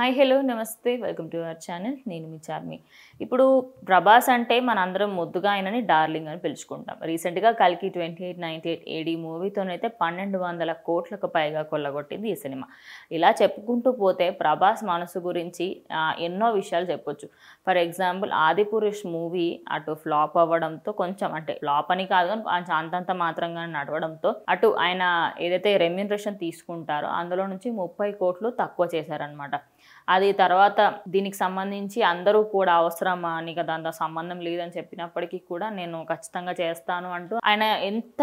Hi hello నమస్తే welcome to our channel. నేను మీ చార్మి. ఇప్పుడు ప్రభాస్ అంటే మనందరం ముద్దుగా ఆయనని డార్లింగ్ అని పిలుచుకుంటాం. రీసెంట్గా కల్కి 2898 ఏడీ మూవీతోనైతే 1200 కోట్లకు పైగా కొల్లగొట్టింది ఈ సినిమా. ఇలా చెప్పుకుంటూ పోతే ప్రభాస్ మనసు గురించి ఎన్నో విషయాలు చెప్పొచ్చు. ఫర్ ఎగ్జాంపుల్ ఆదిపురుష్ మూవీ అటు ఫ్లాప్ అవ్వడంతో, కొంచెం అంటే ఫ్లాప్ అని కాదు కానీ అంతంత మాత్రంగా నడవడంతో, అటు ఆయన ఏదైతే రెమ్యూనరేషన్ తీసుకుంటారో అందులో నుంచి 30 కోట్లు తక్కువ చేశారనమాట. అది తర్వాత దీనికి సంబంధించి అందరూ కూడా అవసరమా, నీకు దాంతో సంబంధం లేదని చెప్పినప్పటికీ కూడా నేను ఖచ్చితంగా చేస్తాను అంటూ ఆయన ఎంత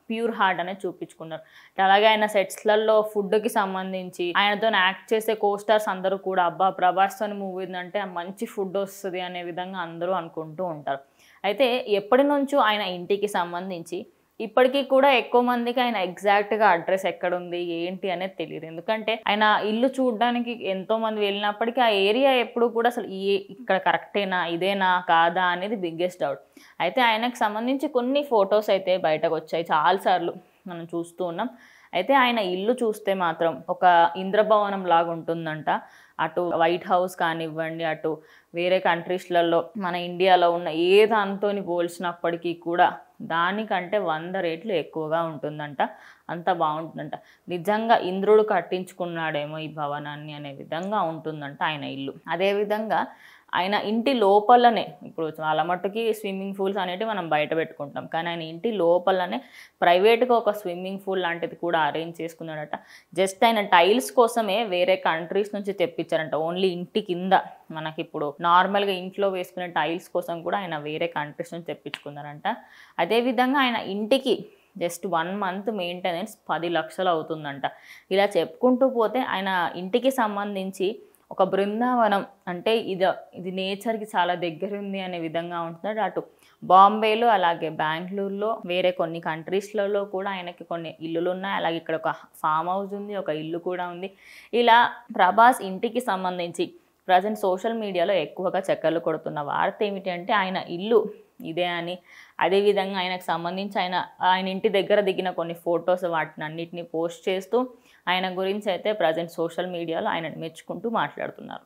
ప్యూర్ హార్ట్ అనేది చూపించుకున్నారు. అలాగే ఆయన సెట్స్లలో ఫుడ్కి సంబంధించి ఆయనతో యాక్ట్ చేసే కోస్టార్స్ అందరూ కూడా అబ్బా ప్రభాస్తో మూవీ అంటే మంచి ఫుడ్ వస్తుంది అనే విధంగా అందరూ అనుకుంటూ ఉంటారు. అయితే ఎప్పటి నుంచో ఆయన ఇంటికి సంబంధించి ఇప్పటికీ కూడా ఎక్కువ మందికి ఆయన ఎగ్జాక్ట్గా అడ్రస్ ఎక్కడుంది ఏంటి అనేది తెలియదు. ఎందుకంటే ఆయన ఇల్లు చూడడానికి ఎంతో మంది వెళ్ళినప్పటికీ ఆ ఏరియా ఎప్పుడు కూడా అసలు ఇక్కడ కరెక్టేనా, ఇదేనా కాదా అనేది బిగ్గెస్ట్ డౌట్. అయితే ఆయనకు సంబంధించి కొన్ని ఫొటోస్ అయితే బయటకు వచ్చాయి, చాలాసార్లు మనం చూస్తూ ఉన్నాం. అయితే ఆయన ఇల్లు చూస్తే మాత్రం ఒక ఇంద్రభవనం లాగా ఉంటుందంట. అటు వైట్ హౌస్ కానివ్వండి, అటు వేరే కంట్రీస్లలో మన ఇండియాలో ఉన్న ఏ దాంతోని పోల్చినప్పటికీ కూడా దానికంటే 100 రెట్లు ఎక్కువగా ఉంటుందంట. అంత బాగుంటుందంట. నిజంగా ఇంద్రుడు కట్టించుకున్నాడేమో ఈ భవనాన్ని అనే విధంగా ఉంటుందంట ఆయన ఇల్లు. అదేవిధంగా ఆయన ఇంటి లోపలనే, ఇప్పుడు చాలా మట్టుకి స్విమ్మింగ్ పూల్స్ అనేవి మనం బయట పెట్టుకుంటాం, కానీ ఆయన ఇంటి లోపలనే ప్రైవేట్గా ఒక స్విమ్మింగ్ పూల్ లాంటిది కూడా అరేంజ్ చేసుకున్నాడట. జస్ట్ ఆయన టైల్స్ కోసమే వేరే కంట్రీస్ నుంచి తెప్పించారంట. ఓన్లీ ఇంటి కింద మనకి ఇప్పుడు నార్మల్గా ఇంట్లో వేసుకునే టైల్స్ కోసం కూడా ఆయన వేరే కంట్రీస్ నుంచి తెప్పించుకున్నారంట. అదేవిధంగా ఆయన ఇంటికి జస్ట్ 1 మంత్ మెయింటెనెన్స్ 10 లక్షలు అవుతుందంట. ఇలా చెప్పుకుంటూ పోతే ఆయన ఇంటికి సంబంధించి ఒక బృందావనం అంటే ఇది నేచర్కి చాలా దగ్గర ఉంది అనే విధంగా ఉంటుంది. అటు బాంబేలో, అలాగే బెంగళూరులో, వేరే కొన్ని కంట్రీస్లలో కూడా ఆయనకి కొన్ని ఇల్లులు ఉన్నాయి. అలాగే ఇక్కడ ఒక ఫామ్ హౌస్ ఉంది, ఒక ఇల్లు కూడా ఉంది. ఇలా ప్రభాస్ ఇంటికి సంబంధించి ప్రజెంట్ సోషల్ మీడియాలో ఎక్కువగా చక్కర్లు కొడుతున్న వార్త ఏమిటి అంటే ఆయన ఇల్లు ఇదే అని. అదేవిధంగా ఆయనకు సంబంధించి ఆయన ఇంటి దగ్గర దిగిన కొన్ని ఫొటోస్ వాటిని అన్నిటిని పోస్ట్ చేస్తూ ఆయన గురించి అయితే ప్రజెంట్ సోషల్ మీడియాలో ఆయన మెచ్చుకుంటూ మాట్లాడుతున్నారు.